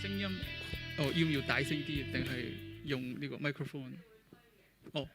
聲音要唔要大聲啲，定係用呢個 microphone？ 哦。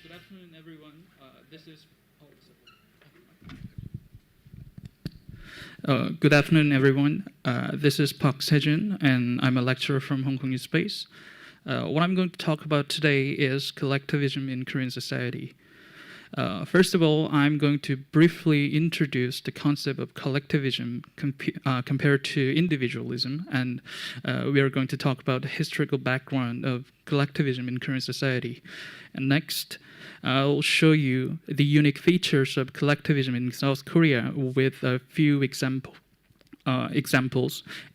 Good afternoon, everyone. Good afternoon, everyone. This is Park Sejun, and I'm a lecturer from Hong Kong Space. What I'm going to talk about today is collectivism in Korean society. First of all, I'm going to briefly introduce the concept of collectivism compared to individualism, and we are going to talk about the historical background of collectivism in Korean society. And next, I'll show you the unique features of collectivism in South Korea with a few examples,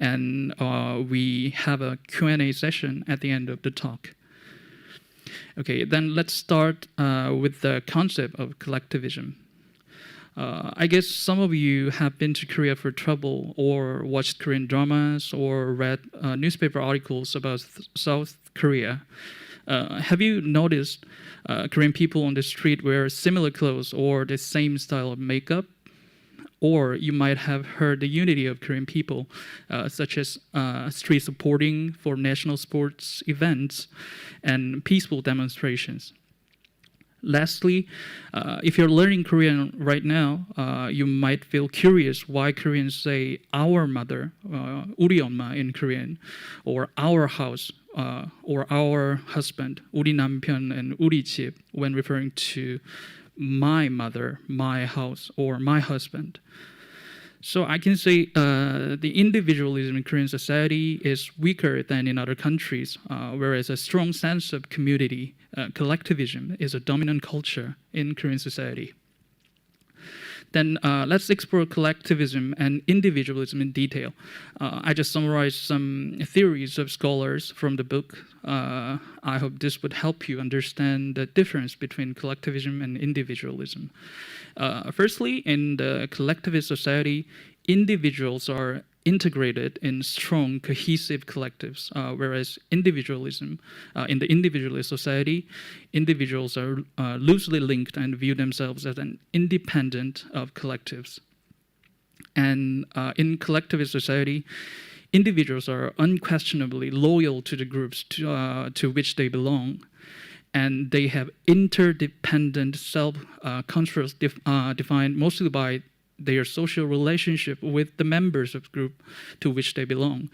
and we have a Q&A session at the end of the talk. Okay, then let's start with the concept of collectivism. I guess some of you have been to Korea for trouble or watched Korean dramas or read newspaper articles about South Korea. Have you noticed Korean people on the street wear similar clothes or the same style of makeup? Or you might have heard the unity of Korean people, such as street supporting for national sports events and peaceful demonstrations. Lastly, if you're learning Korean right now, you might feel curious why Koreans say our mother, 우리 엄마 in Korean, or our house, or our husband, 우리 남편 and 우리 집, when referring to my mother, my house, or my husband. So I can say the individualism in Korean society is weaker than in other countries, whereas a strong sense of community, collectivism, is a dominant culture in Korean society. Then let's explore collectivism and individualism in detail. I just summarized some theories of scholars from the book. I hope this would help you understand the difference between collectivism and individualism. Firstly, in the collectivist society, individuals are integrated in strong, cohesive collectives, whereas individualism, in the individualist society, individuals are loosely linked and view themselves as an independent of collectives. And in collectivist society, individuals are unquestionably loyal to the groups to which they belong, and they have interdependent self-constructs defined mostly by their social relationship with the members of the group to which they belong.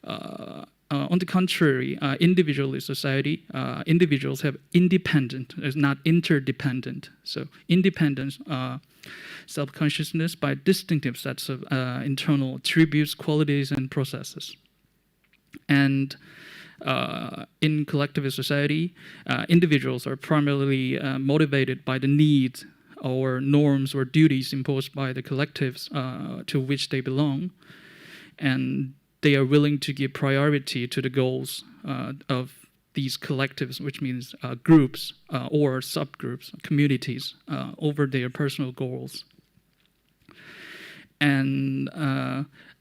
On the contrary, individualist society, individuals have independent, not interdependent. So independence, self-consciousness by distinctive sets of internal attributes, qualities, and processes. And in collectivist society, individuals are primarily motivated by the needs or norms or duties imposed by the collectives to which they belong, and they are willing to give priority to the goals of these collectives, which means groups or subgroups, communities, over their personal goals. And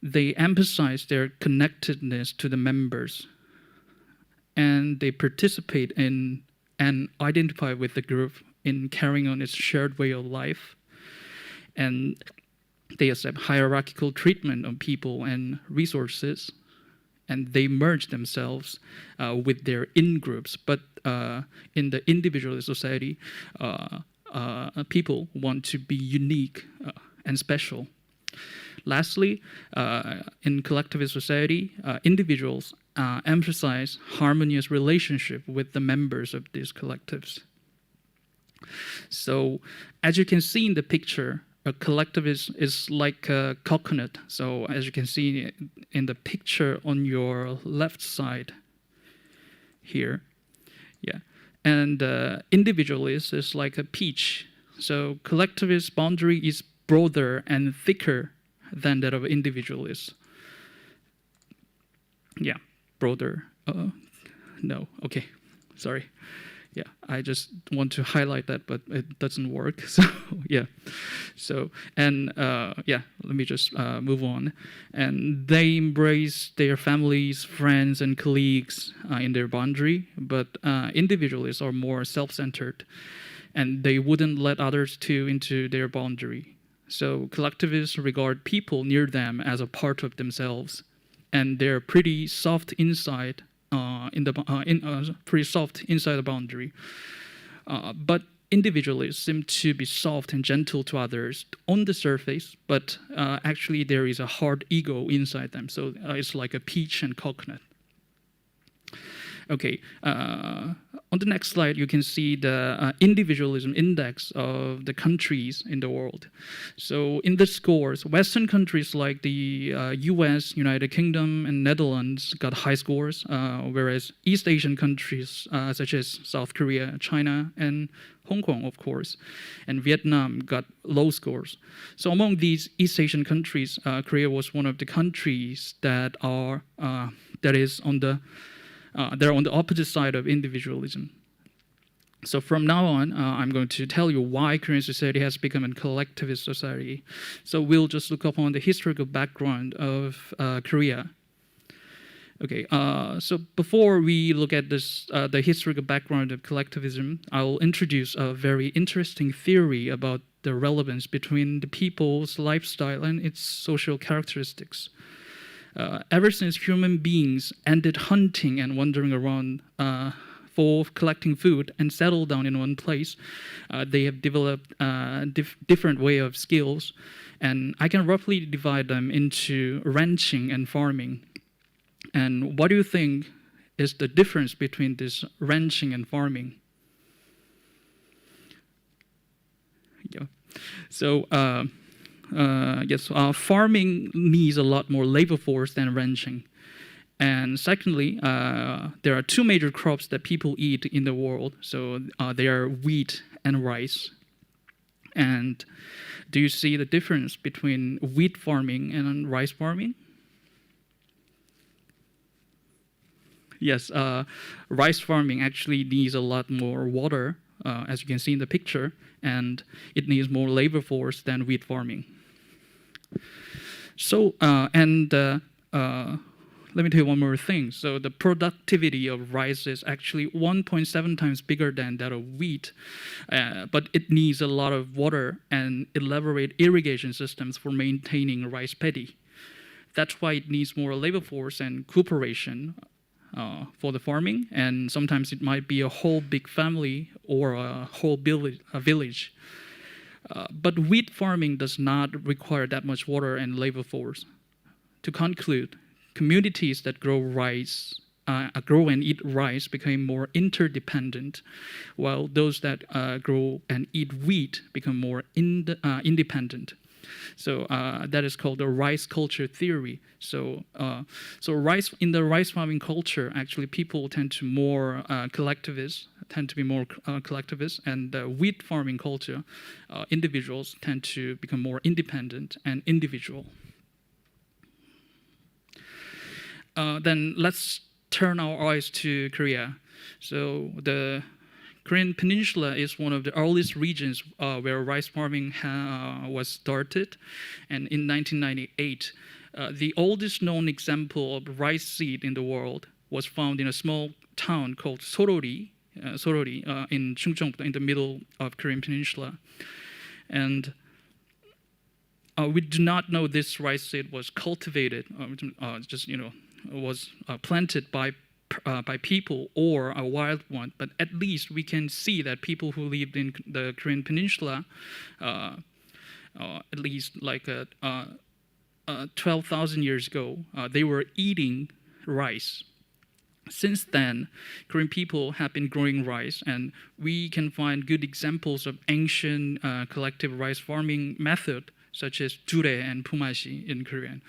they emphasize their connectedness to the members, and they participate in and identify with the group in carrying on its shared way of life, and they accept hierarchical treatment of people and resources, and they merge themselves with their in-groups. But in the individualist society, people want to be unique and special. Lastly, in collectivist society, individuals emphasize harmonious relationship with the members of these collectives. So, as you can see in the picture, a collectivist is like a coconut. So, as you can see in the picture on your left side here, yeah. And individualist is like a peach. So, collectivist boundary is broader and thicker than that of individualists. Yeah, broader. No, okay, sorry. Yeah, I just want to highlight that, but it doesn't work. So yeah, so and yeah, let me just move on. And they embrace their families, friends, and colleagues in their boundary, but individualists are more self-centered, and they wouldn't let others into their boundary. So collectivists regard people near them as a part of themselves, and they're pretty soft inside, pretty soft inside the boundary. But individualists seem to be soft and gentle to others on the surface, but actually there is a hard ego inside them. So it's like a peach and coconut. Okay, on the next slide, you can see the individualism index of the countries in the world. So in the scores, Western countries like the US, United Kingdom, and Netherlands got high scores, whereas East Asian countries such as South Korea, China, and Hong Kong, of course, and Vietnam got low scores. So among these East Asian countries, Korea was one of the countries that is on the they're on the opposite side of individualism. So from now on, I'm going to tell you why Korean society has become a collectivist society. So we'll just look upon the historical background of Korea. Okay, so before we look at this, the historical background of collectivism, I'll introduce a very interesting theory about the relevance between the people's lifestyle and its social characteristics. Ever since human beings ended hunting and wandering around for collecting food and settled down in one place, they have developed different way of skills, and I can roughly divide them into ranching and farming. And what do you think is the difference between this ranching and farming? Yeah. So. Yes, farming needs a lot more labor force than ranching. And secondly, there are two major crops that people eat in the world. So they are wheat and rice. And do you see the difference between wheat farming and rice farming? Yes, rice farming actually needs a lot more water, as you can see in the picture, and it needs more labor force than wheat farming. So, let me tell you one more thing. So the productivity of rice is actually 1.7 times bigger than that of wheat, but it needs a lot of water and elaborate irrigation systems for maintaining rice paddy. That's why it needs more labor force and cooperation for the farming, and sometimes it might be a whole big family or a whole village. But wheat farming does not require that much water and labor force. To conclude, communities that grow and eat rice become more interdependent, while those that grow and eat wheat become more independent. So that is called the rice culture theory. So rice in the rice farming culture, actually people tend to be more collectivist, and the wheat farming culture, individuals tend to become more independent and individual. Then let's turn our eyes to Korea. So the Korean Peninsula is one of the earliest regions where rice farming was started, and in 1998, the oldest known example of rice seed in the world was found in a small town called Sorori in Chungcheong, in the middle of Korean Peninsula. And we do not know this rice seed was cultivated, was planted by people or a wild one, but at least we can see that people who lived in the Korean Peninsula, at least like 12,000 years ago, they were eating rice. Since then, Korean people have been growing rice, and we can find good examples of ancient collective rice farming method, such as jure and pumashi in Korean.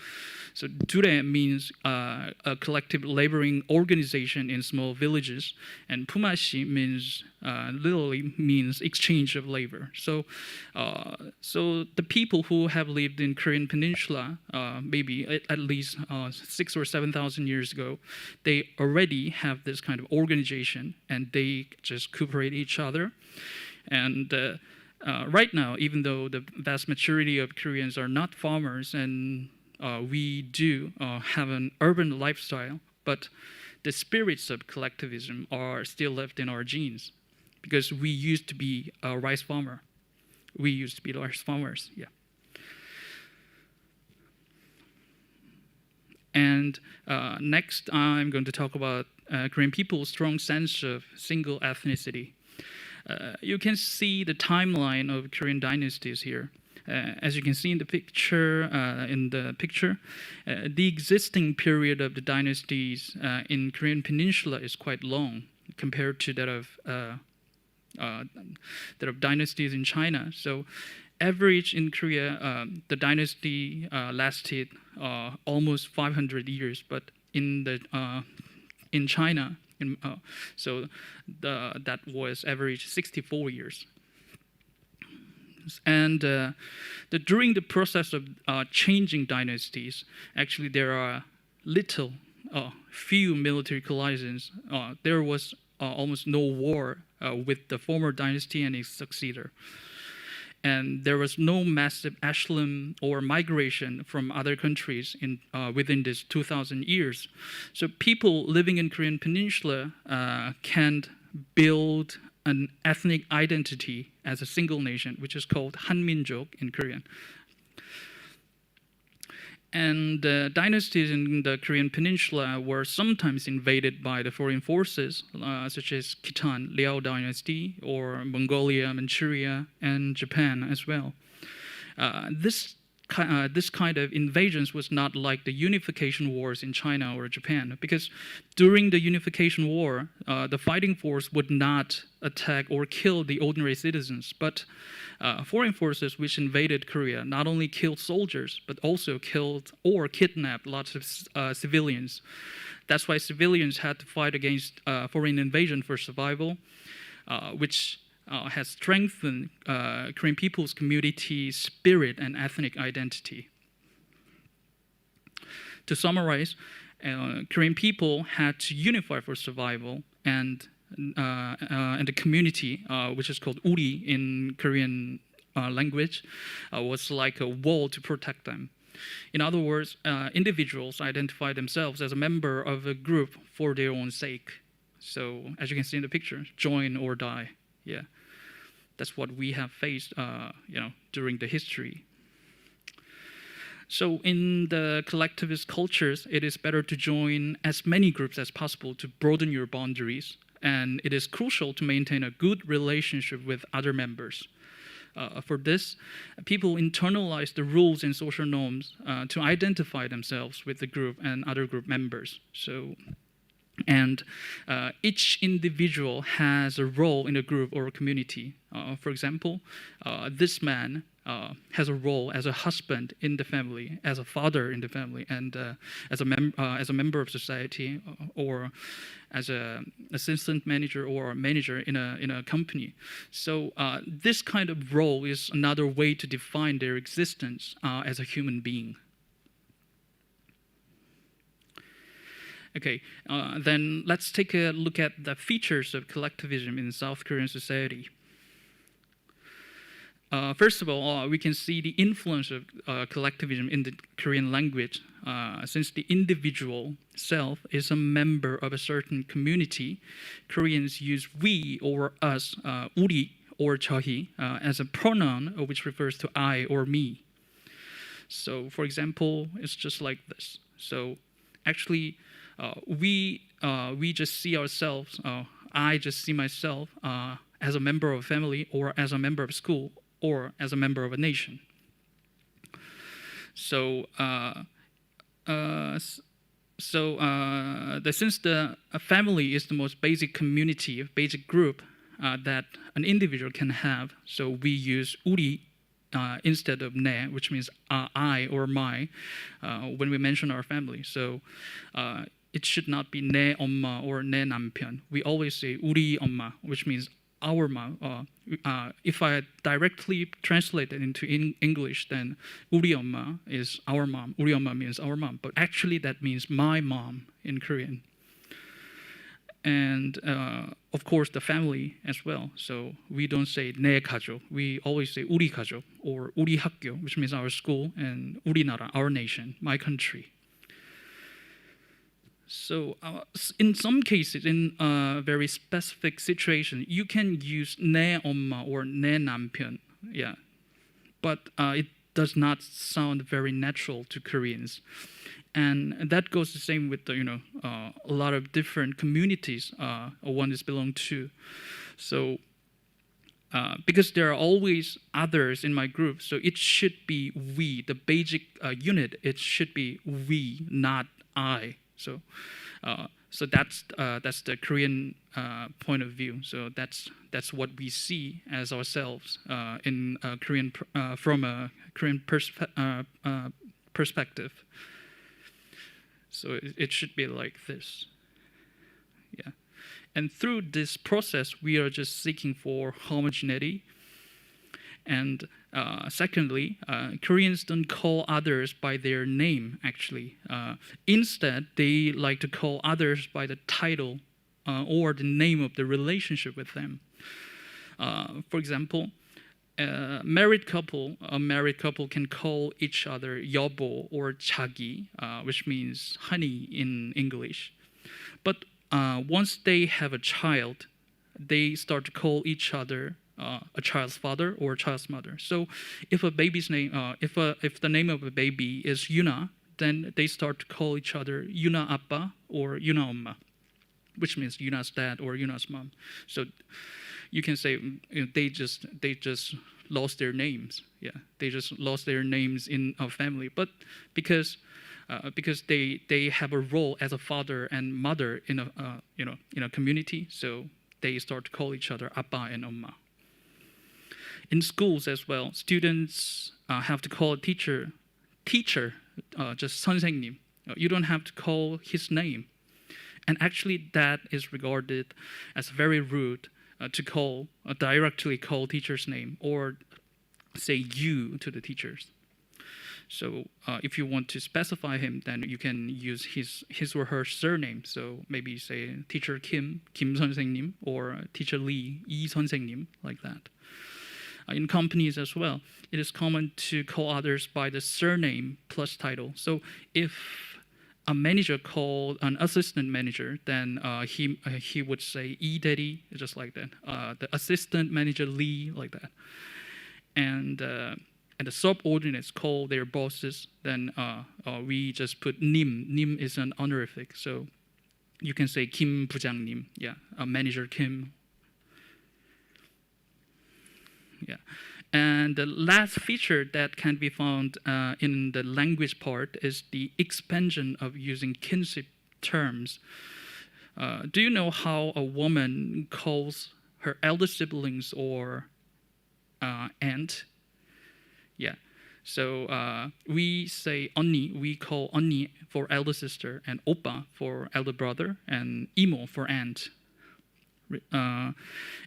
So jure means a collective laboring organization in small villages, and pumashi means literally means exchange of labor. So the people who have lived in Korean Peninsula, maybe at least 6,000 or 7,000 years ago, they already have this kind of organization, and they just cooperate each other. And right now, even though the vast majority of Koreans are not farmers, and we do have an urban lifestyle, but the spirits of collectivism are still left in our genes, because we used to be a rice farmer. We used to be rice farmers, yeah. And next, I'm going to talk about Korean people's strong sense of single ethnicity. You can see the timeline of Korean dynasties here. As you can see in the picture, the existing period of the dynasties in Korean Peninsula is quite long compared to that of dynasties in China. So, average in Korea, the dynasty lasted almost 500 years, but in China. That was average 64 years. And during the process of changing dynasties, actually there are few military collisions. There was almost no war with the former dynasty and its successor. And there was no massive asylum or migration from other countries within this 2,000 years. So people living in Korean Peninsula can build an ethnic identity as a single nation, which is called 한민족 in Korean. And dynasties in the Korean Peninsula were sometimes invaded by the foreign forces, such as Khitan, Liao Dynasty, or Mongolia, Manchuria, and Japan as well. This kind of invasions was not like the unification wars in China or Japan, because during the unification war, the fighting force would not attack or kill the ordinary citizens, but foreign forces which invaded Korea not only killed soldiers, but also killed or kidnapped lots of civilians. That's why civilians had to fight against foreign invasion for survival, which has strengthened Korean people's community spirit and ethnic identity. To summarize, Korean people had to unify for survival, and the community, which is called 우리 in Korean language, was like a wall to protect them. In other words, individuals identify themselves as a member of a group for their own sake. So, as you can see in the picture, join or die. Yeah, that's what we have faced, during the history. So in the collectivist cultures, it is better to join as many groups as possible to broaden your boundaries, and it is crucial to maintain a good relationship with other members. For this, people internalize the rules and social norms to identify themselves with the group and other group members. And each individual has a role in a group or a community. For example, this man has a role as a husband in the family, as a father in the family, and as a member of society, or as an assistant manager or a manager in a company. So this kind of role is another way to define their existence as a human being. Okay, then let's take a look at the features of collectivism in South Korean society. First of all, we can see the influence of collectivism in the Korean language. Since the individual self is a member of a certain community, Koreans use we or us, 우리 or 저희, as a pronoun which refers to I or me. So, for example, it's just like this. So, actually we just see ourselves. I just see myself as a member of a family, or as a member of a school, or as a member of a nation. So since the family is the most basic community, basic group that an individual can have, so we use 우리 instead of 내, which means I or my, when we mention our family. So it should not be 내 엄마 or 내 남편. We always say 우리 엄마, which means our mom. If I directly translate it into English, then 우리 엄마 is our mom. 우리 엄마 means our mom, but actually that means my mom in Korean. And of course the family as well. So we don't say 내 가족. We always say 우리 가족 or 우리 학교, which means our school, and 우리나라, our nation, my country. So in some cases, in a very specific situation, you can use 내 엄마 or 내 남편, yeah, but it does not sound very natural to Koreans, and that goes the same with the, a lot of different communities one is belong to. So because there are always others in my group, so it should be we, the basic unit. It should be we, not I. So that's the Korean point of view. So that's what we see as ourselves in Korean from a Korean perspective. So it should be like this, yeah. And through this process, we are just seeking for homogeneity. And secondly, Koreans don't call others by their name, actually. Instead, they like to call others by the title or the name of the relationship with them. For example, a married couple can call each other 여보 or 자기, which means honey in English. But once they have a child, they start to call each other a child's father or a child's mother. So if a baby's name, if the name of a baby is Yuna, then they start to call each other Yuna 아빠 or Yuna 엄마, which means Yuna's dad or Yuna's mom. So you can say they just lost their names. Yeah, they just lost their names in a family, but because they have a role as a father and mother in a community, so they start to call each other 아빠 and 엄마. In schools as well, students have to call a teacher, just 선생님. You don't have to call his name. And actually that is regarded as very rude to directly call teacher's name or say you to the teachers. So if you want to specify him, then you can use his or her surname. So maybe say teacher Kim 선생님, or teacher Lee, 이 선생님, like that. In companies as well, it is common to call others by the surname plus title. So if a manager called an assistant manager, then he would say 이 대리, just like that. The assistant manager Lee, like that. And the subordinates call their bosses, then we just put 님. 님 is an honorific, so you can say 김 부장님, yeah, manager Kim. Yeah, and the last feature that can be found in the language part is the expansion of using kinship terms. Do you know how a woman calls her elder siblings or aunt? Yeah, so we say 언니, we call 언니 for elder sister, and 오빠 for elder brother, and 이모 for aunt.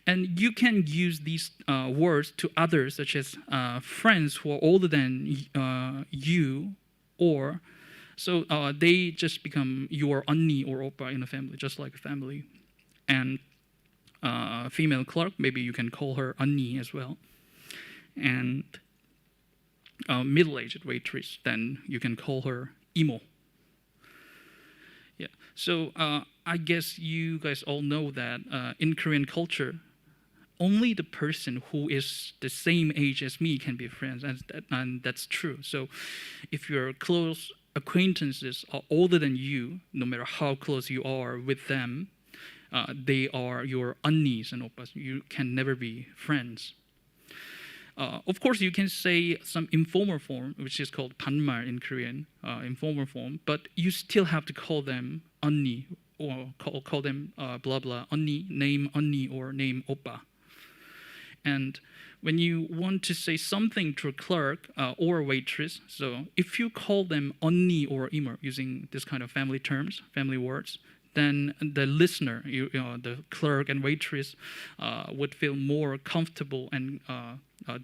And you can use these words to others, such as friends who are older than you, or so they just become your 언니 or oppa in a family, just like a family. And female clerk, maybe you can call her 언니 as well. And middle-aged waitress, then you can call her 이모. Yeah. So I guess you guys all know that in Korean culture, only the person who is the same age as me can be friends, and that's true. So if you're close acquaintances are older than you, no matter how close you are with them, they are your 언니's and oppas. You can never be friends. Of course, you can say some informal form, which is called 반말 in Korean, informal form, but you still have to call them 언니 or call them blah blah 언니, name 언니 or name oppa. And when you want to say something to a clerk or a waitress, so if you call them 언니 or 이모 using this kind of family terms, family words, then the listener, the clerk and waitress, would feel more comfortable, and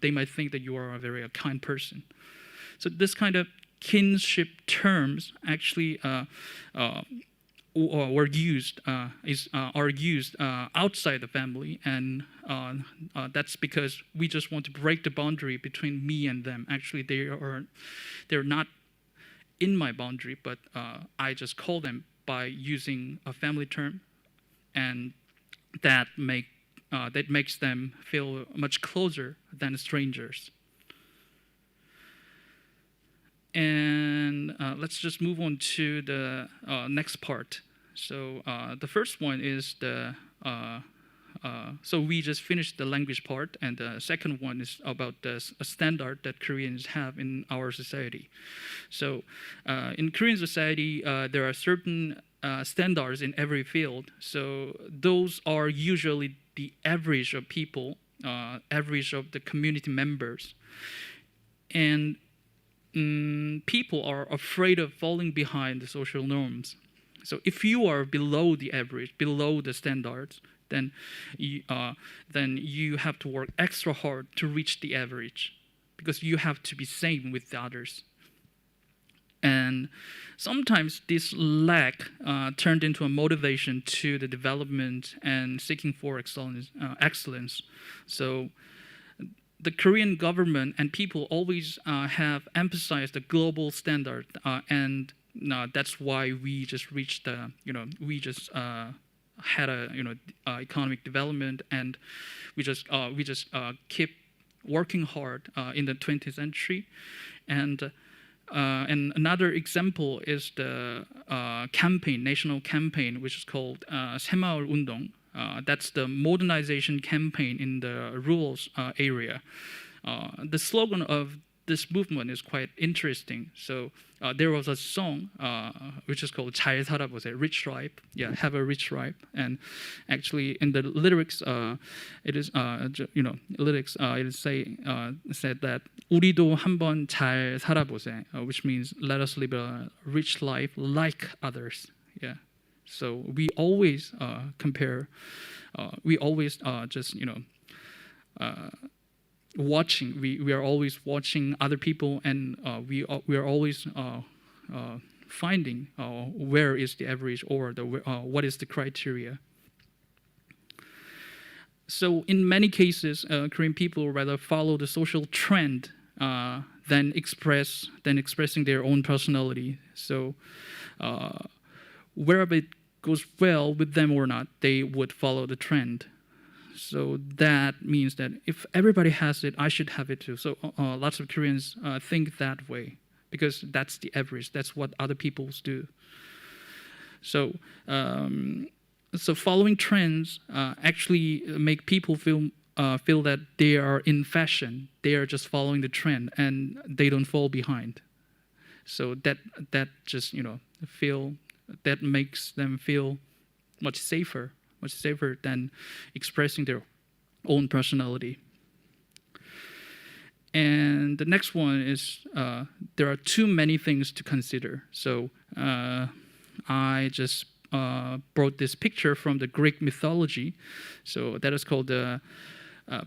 they might think that you are a very kind person. So this kind of kinship terms actually are used outside the family, and that's because we just want to break the boundary between me and them. Actually, they're not in my boundary, but I just call them by using a family term, and that makes them feel much closer than strangers. And let's just move on to the next part. So the first one is so we just finished the language part, and the second one is about a standard that Koreans have in our society. So in Korean society, there are certain standards in every field. So those are usually the average of people, average of the community members. And people are afraid of falling behind the social norms. So if you are below the average, below the standards, then you have to work extra hard to reach the average, because you have to be same with the others. And sometimes this lack turned into a motivation to the development and seeking for excellence. So the Korean government and people always have emphasized the global standard, and that's why we just reached had economic development, and we just keep working hard in the 20th century. And another example is the national campaign, which is called 새마을 운동. That's the modernization campaign in the rural area. The slogan of this movement is quite interesting. So there was a song which is called 잘 살아보세요, rich life. Yeah, have a rich life. And actually, in the lyrics, it is said that 우리도 한번 잘 살아보세요, which means let us live a rich life like others. Yeah. So we always compare. We always watching. We are always watching other people, and we are always finding where is the average, or what is the criteria. So in many cases, Korean people rather follow the social trend than expressing their own personality. So wherever it goes well with them or not, they would follow the trend. So that means that if everybody has it, I should have it too. So lots of Koreans think that way, because that's the average. That's what other peoples do. So following trends actually make people feel that they are in fashion. They are just following the trend, and they don't fall behind. So that just that makes them feel much safer than expressing their own personality. And the next one is there are too many things to consider. So I just brought this picture from the Greek mythology. So that is called the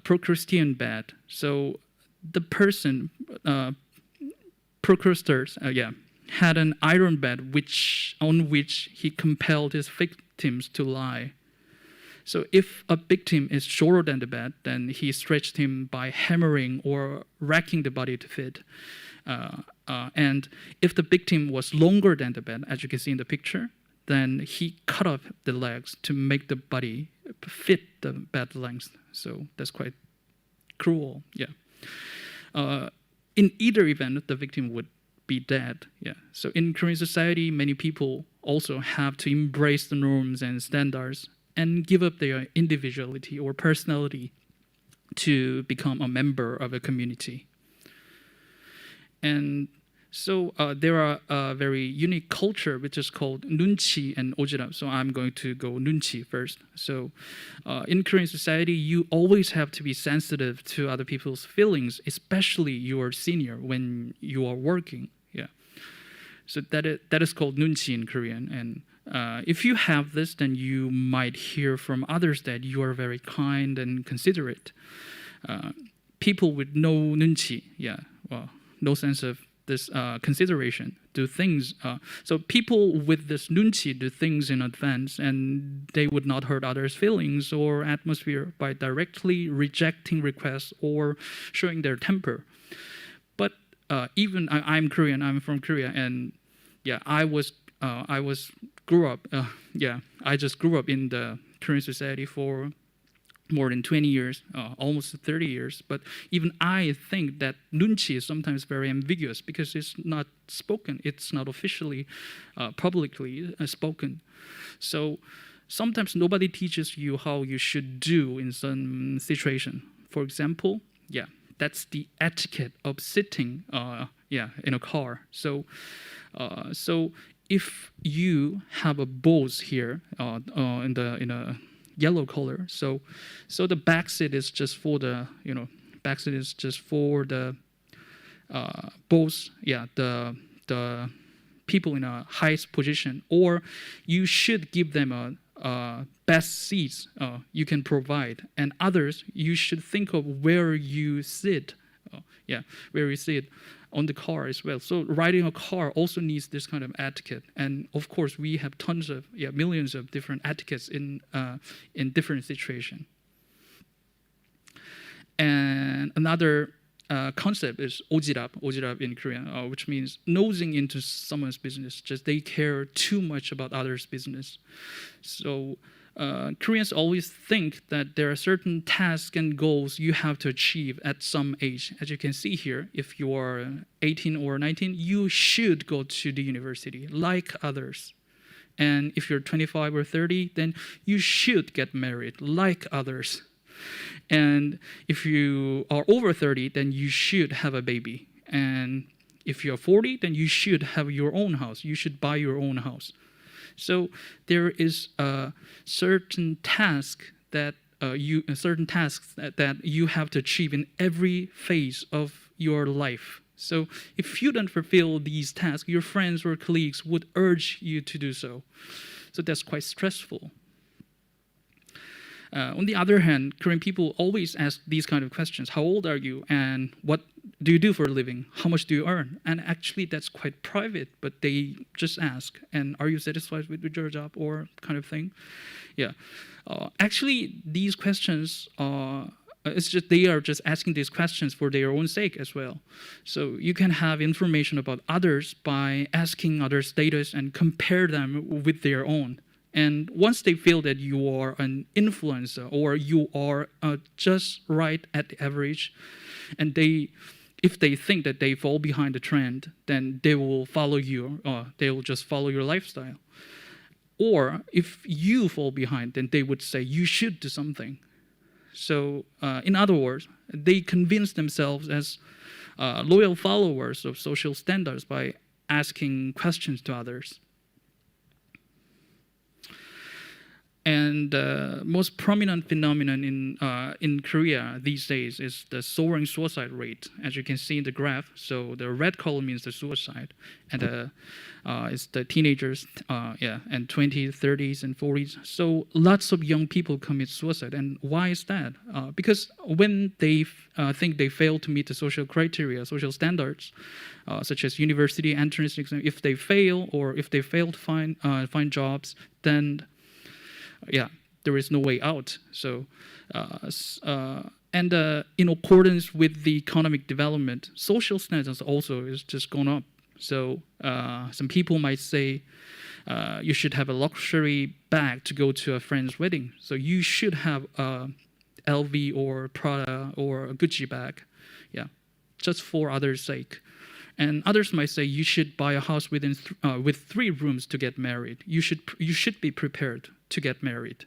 Procrustean bed. So the person, Procrustes, had an iron bed on which he compelled his victims to lie. So if a victim is shorter than the bed, then he stretched him by hammering or racking the body to fit. And if the victim was longer than the bed, as you can see in the picture, then he cut off the legs to make the body fit the bed length. So that's quite cruel, yeah. In either event, the victim would be dead. Yeah. So in Korean society, many people also have to embrace the norms and standards and give up their individuality or personality to become a member of a community. And so there are a very unique culture which is called nunchi and ojirap. So I'm going to go nunchi first. So in Korean society, you always have to be sensitive to other people's feelings, especially your senior when you are working. Yeah. So that is called nunchi in Korean. And if you have this, then you might hear from others that you are very kind and considerate. People with no nunchi, no sense of this consideration, do things. So people with this nunchi do things in advance, and they would not hurt others' feelings or atmosphere by directly rejecting requests or showing their temper. But even I'm Korean. I'm from Korea, and I just grew up in the Korean society for more than 20 years, almost 30 years. But even I think that nunchi is sometimes very ambiguous because it's not spoken. It's not officially, publicly spoken. So sometimes nobody teaches you how you should do in some situation. For example, that's the etiquette of sitting, in a car. So if you have a boss here in a yellow color, so the back seat is just for the boss, the people in a highest position, or you should give them a best seats you can provide, and others you should think of where you sit, on the car as well. So riding a car also needs this kind of etiquette, and of course we have tons of millions of different etiquettes in different situations. And another concept is ojirap in Korean, which means nosing into someone's business. Just they care too much about others' business. So Koreans always think that there are certain tasks and goals you have to achieve at some age. As you can see here, if you are 18 or 19, you should go to the university like others. And if you're 25 or 30, then you should get married like others. And if you are over 30, then you should have a baby. And if you're 40, then you should have your own house. You should buy your own house. So there is a certain task that you have to achieve in every phase of your life. So if you don't fulfill these tasks, your friends or colleagues would urge you to do so. So that's quite stressful. On the other hand, Korean people always ask these kind of questions. How old are you? And what do you do for a living? How much do you earn? And actually, that's quite private, but they just ask. And are you satisfied with your job or kind of thing? Actually, these questions they are just asking these questions for their own sake as well. So you can have information about others by asking other status and compare them with their own. And once they feel that you are an influencer or you are just right at the average, and if they think that they fall behind the trend, then they will follow you, they will just follow your lifestyle. Or if you fall behind, then they would say you should do something. So in other words, they convince themselves as loyal followers of social standards by asking questions to others. And the most prominent phenomenon in Korea these days is the soaring suicide rate, as you can see in the graph. So the red color means the suicide, and it's the teenagers, and 20s, 30s, and 40s. So lots of young people commit suicide. And why is that? Because when they think they fail to meet the social criteria, social standards, such as university entrance exam, if they fail or if they fail to find jobs, then there is no way out. So, in accordance with the economic development, social standards also is just gone up. So some people might say you should have a luxury bag to go to a friend's wedding. So you should have a LV or Prada or a Gucci bag, just for others' sake. And others might say you should buy a house with 3 rooms to get married. You should be prepared to get married.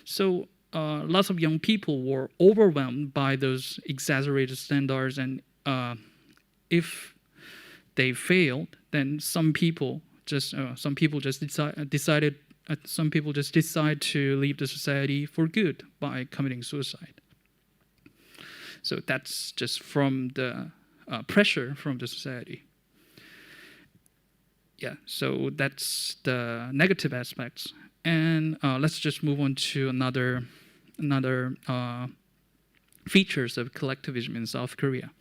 So lots of young people were overwhelmed by those exaggerated standards, and if they failed, then some people just decide to leave the society for good by committing suicide. So that's just from the pressure from the society. Yeah, so that's the negative aspects. And let's just move on to another features of collectivism in South Korea.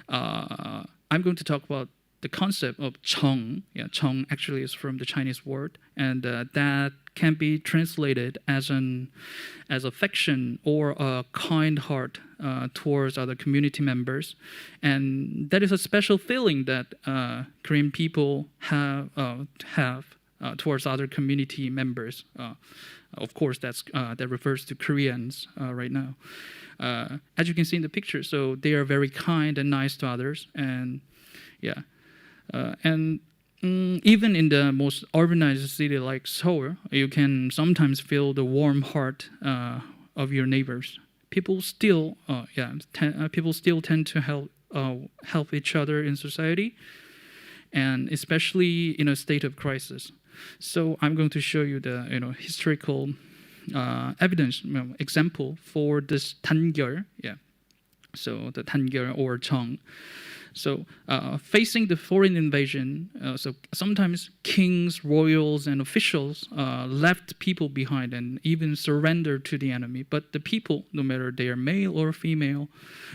I'm going to talk about the concept of 정. Yeah, 정 actually is from the Chinese word, and that can be translated as affection or a kind heart towards other community members, and that is a special feeling that Korean people have towards other community members. Of course, that refers to Koreans right now. As you can see in the picture, so they are very kind and nice to others, and yeah. Even in the most urbanized city like Seoul, you can sometimes feel the warm heart of your neighbors. People still tend to help each other in society, and especially in a state of crisis. So I'm going to show you the historical evidence example for this 단결. Yeah. So the 단결 or 정. So facing the foreign invasion, so sometimes kings, royals, and officials left people behind and even surrendered to the enemy. But the people, no matter they are male or female,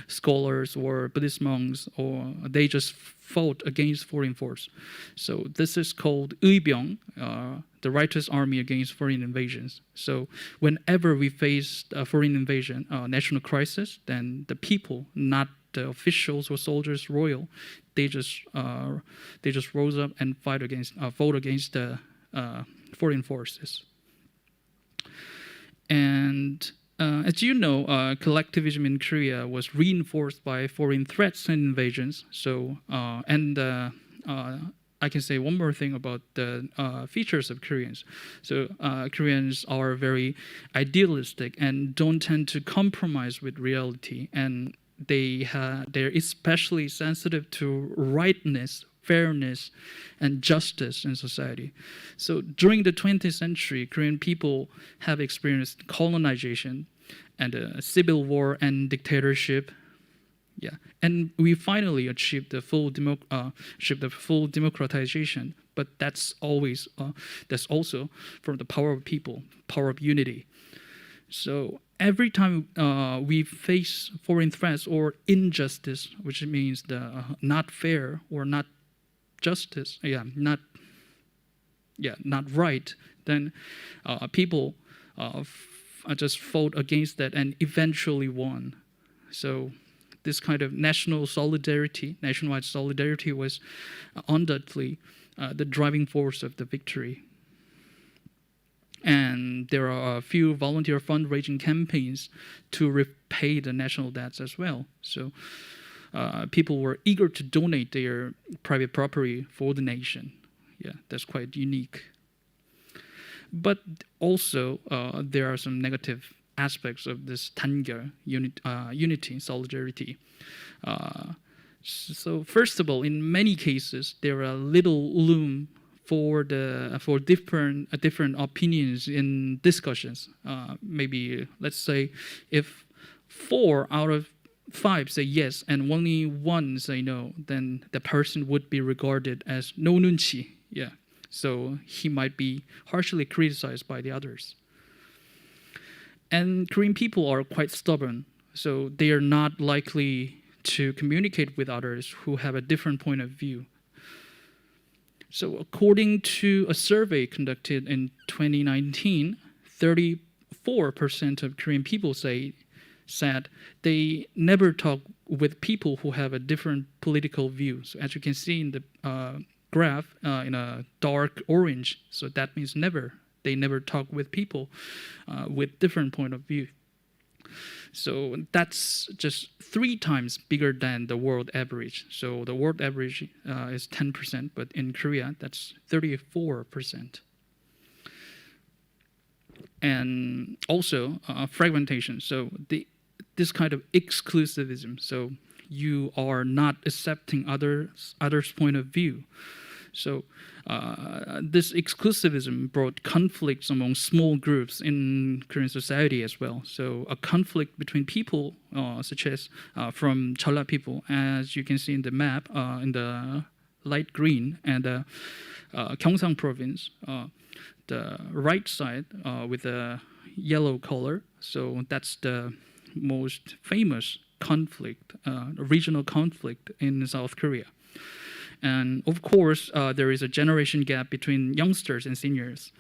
scholars or Buddhist monks, or they just fought against foreign force. So this is called 의병, the righteous army against foreign invasions. So whenever we face a foreign invasion, national crisis, then the people, not the officials or soldiers, royal, they just rose up and fought against the foreign forces. And as you know, collectivism in Korea was reinforced by foreign threats and invasions. So I can say one more thing about the features of Koreans. So Koreans are very idealistic and don't tend to compromise with reality, and they're especially sensitive to rightness, fairness, and justice in society. So during the 20th century, Korean people have experienced colonization and civil war and dictatorship. Yeah, and we finally achieved the full democratization. But that's also from the power of people, power of unity. So every time we face foreign threats or injustice, which means the not fair or not justice, not right, then people just fought against that and eventually won. So this kind of nationwide solidarity was undoubtedly the driving force of the victory. And there are a few volunteer fundraising campaigns to repay the national debts as well. So people were eager to donate their private property for the nation. Yeah, that's quite unique. But also, there are some negative aspects of this 단결, unity, solidarity. So first of all, in many cases, there are little room for different opinions in discussions. Maybe let's say if 4 out of 5 say yes and only 1 say no, then the person would be regarded as no 눈치. Yeah, so he might be harshly criticized by the others. And Korean people are quite stubborn, so they are not likely to communicate with others who have a different point of view. So according to a survey conducted in 2019, 34% of Korean people said they never talk with people who have a different political view. So as you can see in the graph in a dark orange, so that means never. They never talk with people with different point of view. So that's just 3 times bigger than the world average. So the world average is 10%, but in Korea, that's 34%. And also fragmentation. So this kind of exclusivism. So you are not accepting others' point of view. So this exclusivism brought conflicts among small groups in Korean society as well. So a conflict between people, such as from Cholla people, as you can see in the map, in the light green, and Gyeongsang province, the right side with the yellow color. So that's the most famous conflict, regional conflict in South Korea. And of course, there is a generation gap between youngsters and seniors,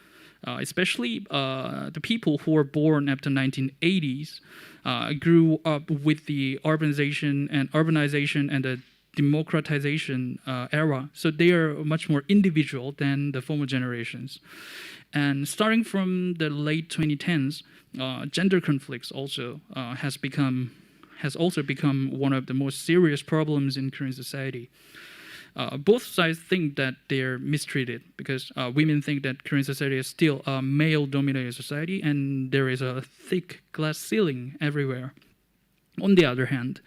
especially the people who were born after 1980s grew up with the urbanization and the democratization era. So they are much more individual than the former generations. And starting from the late 2010s, gender conflicts also has also become one of the most serious problems in Korean society. Both sides think that they're mistreated because women think that Korean society is still a male-dominated society and there is a thick glass ceiling everywhere. On the other hand,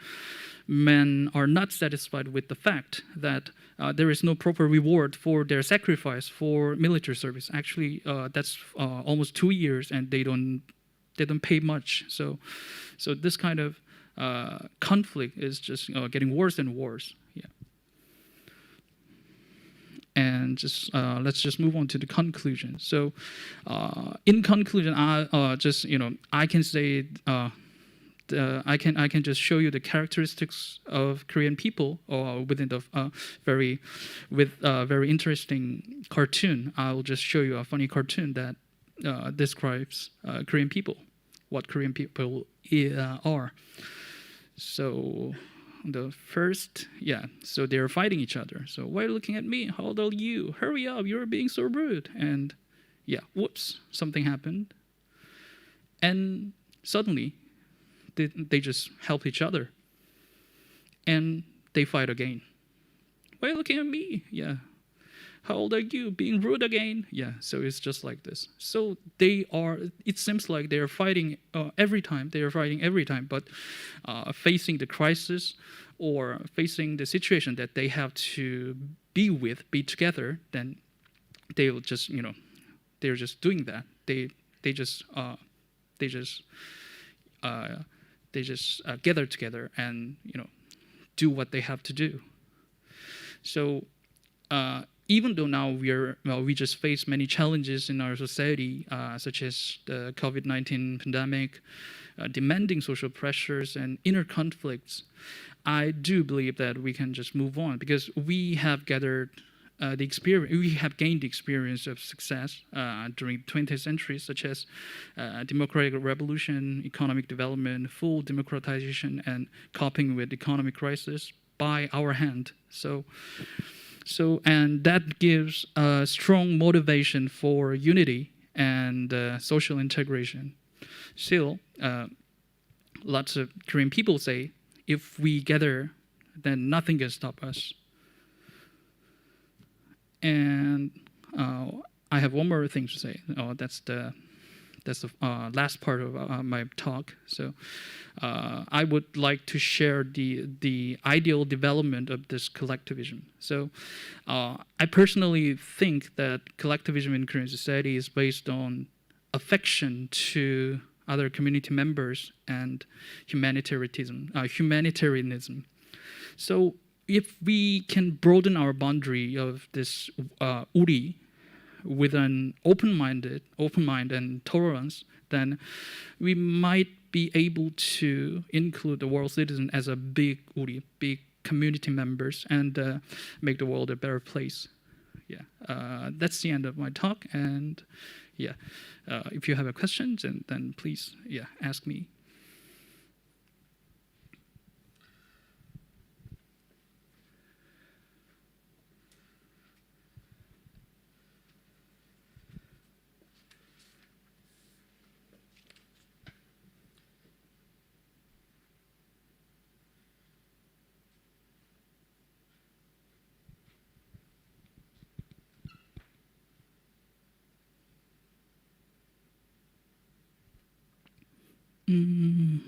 men are not satisfied with the fact that there is no proper reward for their sacrifice for military service. Actually, that's almost 2 years, and they don't pay much. So this kind of conflict is just getting worse and worse. Yeah. And just let's just move on to the conclusion. So, in conclusion, I can say. I can just show you the characteristics of Korean people within the very interesting cartoon. I will just show you a funny cartoon that describes Korean people, what Korean people are. So the first, so they're fighting each other. So why are you looking at me? How old are you? Hurry up, you're being so rude. And whoops, something happened. And suddenly, they just help each other. And they fight again. Why are you looking at me? Yeah. How old are you? Being rude again? Yeah, so it's just like this. So it seems like they are fighting every time. They are fighting every time, but facing the crisis or facing the situation that they have to be together, then they will just, they're just doing that. They just gather together and do what they have to do. So even though now we just face many challenges in our society, such as the COVID-19 pandemic, demanding social pressures and inner conflicts, I do believe that we can just move on because we have gathered the experience. We have gained the experience of success during the 20th century, such as democratic revolution, economic development, full democratization, and coping with economic crisis by our hand. And that gives a strong motivation for unity and social integration. Still, lots of Korean people say, if we gather, then nothing can stop us. And I have one more thing to say. That's the last part of my talk. So I would like to share the ideal development of this collectivism. So I personally think that collectivism in Korean society is based on affection to other community members and humanitarianism. So if we can broaden our boundary of this uri with an open mind and tolerance, then we might be able to include the world citizen as a big uri, big community members, and make the world a better place. That's the end of my talk. And if you have a question, then please ask me. Mm.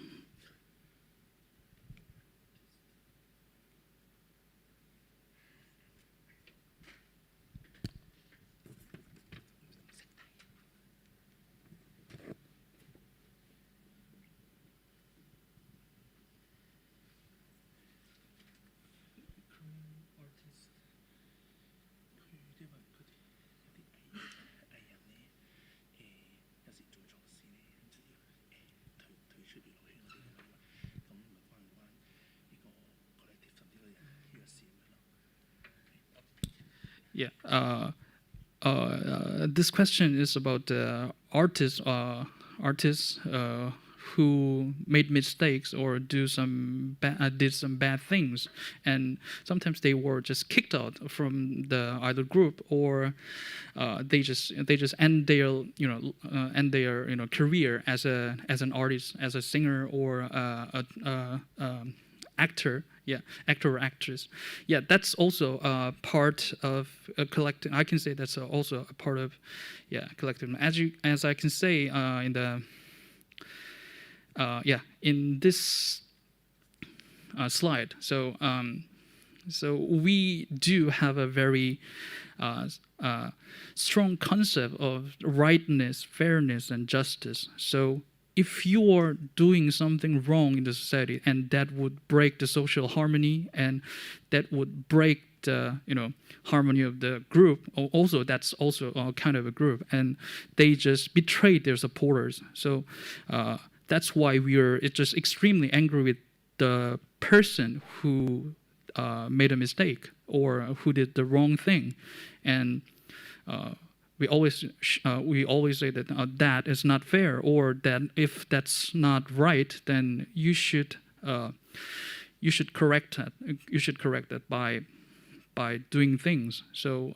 Yeah. This question is about artists who made mistakes or did some bad things, and sometimes they were just kicked out from the either group, or they just end their career as an artist, as a singer, or actor. Yeah, actor or actress. Yeah, that's also part of a collective. I can say that's also a part of, collective. As I can say in this slide. So we do have a very strong concept of rightness, fairness, and justice. So if you are doing something wrong in the society, and that would break the social harmony, and that would break the harmony of the group, also that's also a kind of a group, and they just betrayed their supporters. So that's why we're just extremely angry with the person who made a mistake or who did the wrong thing, and we always say that that is not fair, or that if that's not right, then you should correct that. You should correct that by doing things. So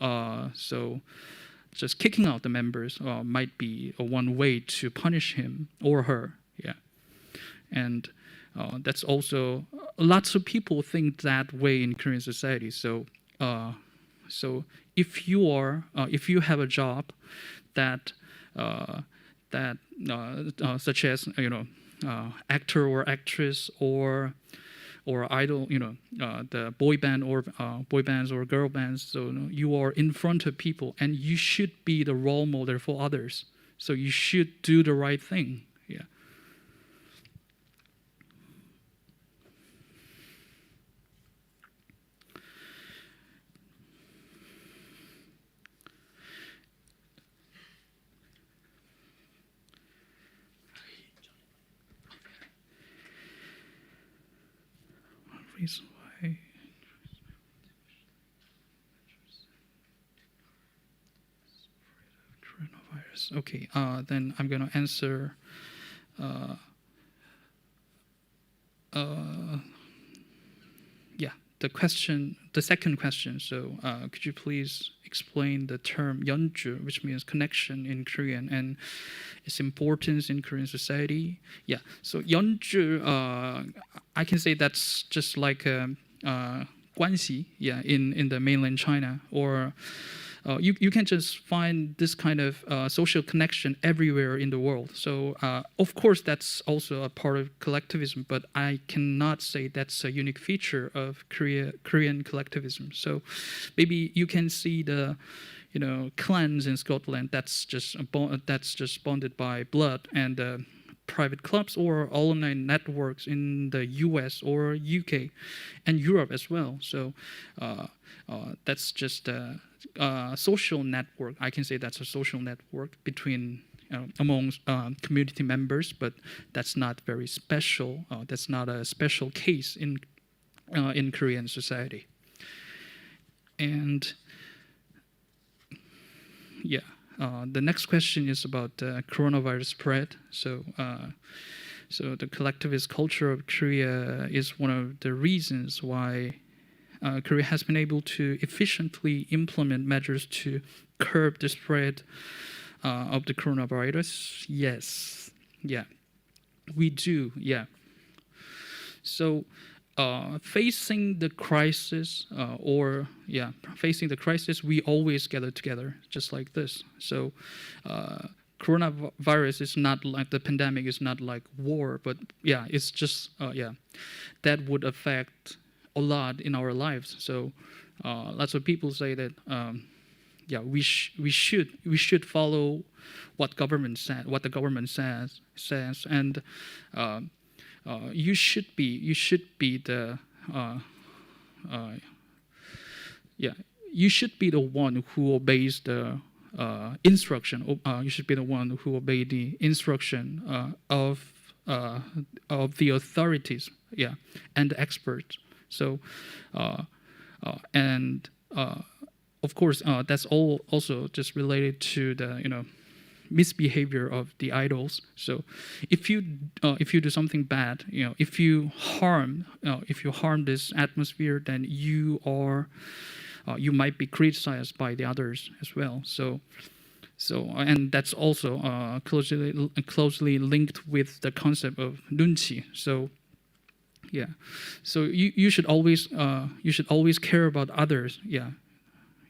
just kicking out the members might be one way to punish him or her. Yeah, and that's also lots of people think that way in Korean society. So if you have a job that such as actor or actress or idol, the boy band or boy bands or girl bands, so you are in front of people and you should be the role model for others. So you should do the right thing. Yeah. Reason why coronavirus. Okay, then I'm gonna answer the second question. So could you please explain the term yeonju, which means connection in Korean, and its importance in Korean society? Yeah, so yeonju, I can say that's just like guanxi, in the mainland China, or you can just find this kind of social connection everywhere in the world. So of course that's also a part of collectivism, but I cannot say that's a unique feature of Korean collectivism. So maybe you can see the clans in Scotland that's just bonded by blood, and private clubs or alumni networks in the US or UK and Europe as well. So that's just a social network. I can say that's a social network between among community members, but that's not very special. That's not a special case in Korean society. And yeah. The next question is about coronavirus spread. So the collectivist culture of Korea is one of the reasons why Korea has been able to efficiently implement measures to curb the spread of the coronavirus. Yes, yeah, we do. Yeah. So facing the crisis, we always gather together just like this. So coronavirus is not like the pandemic is not like war, but yeah, it's just that would affect a lot in our lives. So lots of people say that we should follow what the government says, and you should be the you should be the one who obeys the instruction. You should be the one who obey the instruction of the authorities, and the experts. So, and of course, that's all also just related to the misbehavior of the idols. So, if you do something bad, if you harm this atmosphere, then you might be criticized by the others as well. So and that's also closely linked with the concept of 눈치. So you should always care about others.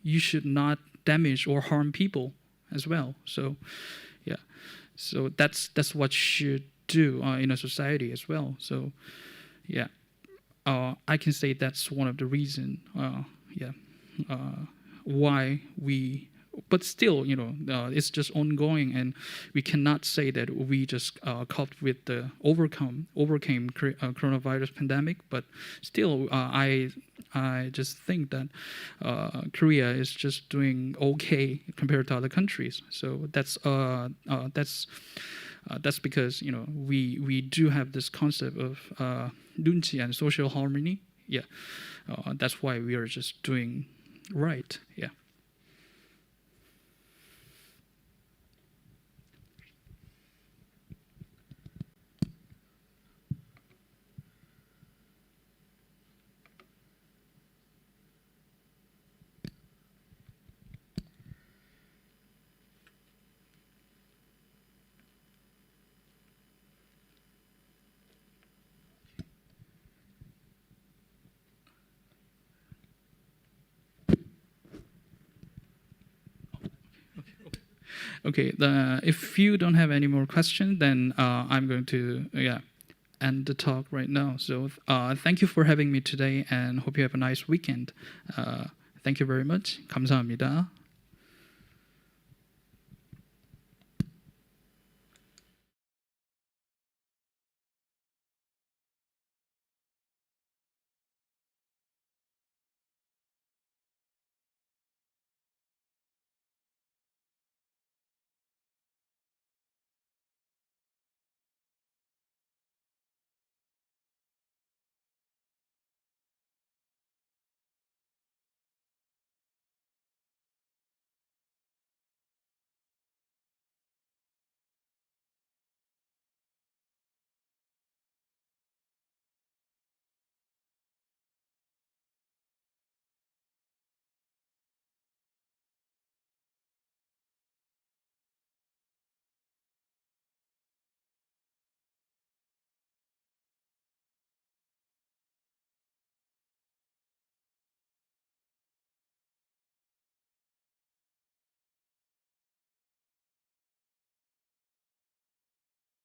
You should not damage or harm people as well. So that's what you should do in a society as well. So I can say that's one of the reasons why we, but still, it's just ongoing, and we cannot say that we just coped with the overcame coronavirus pandemic. But still, I just think that Korea is just doing okay compared to other countries. So that's because we do have this concept of 눈치 and social harmony. That's why we are just doing right. Okay, if you don't have any more questions, then I'm going to end the talk right now. So thank you for having me today, and hope you have a nice weekend. Thank you very much. 감사합니다.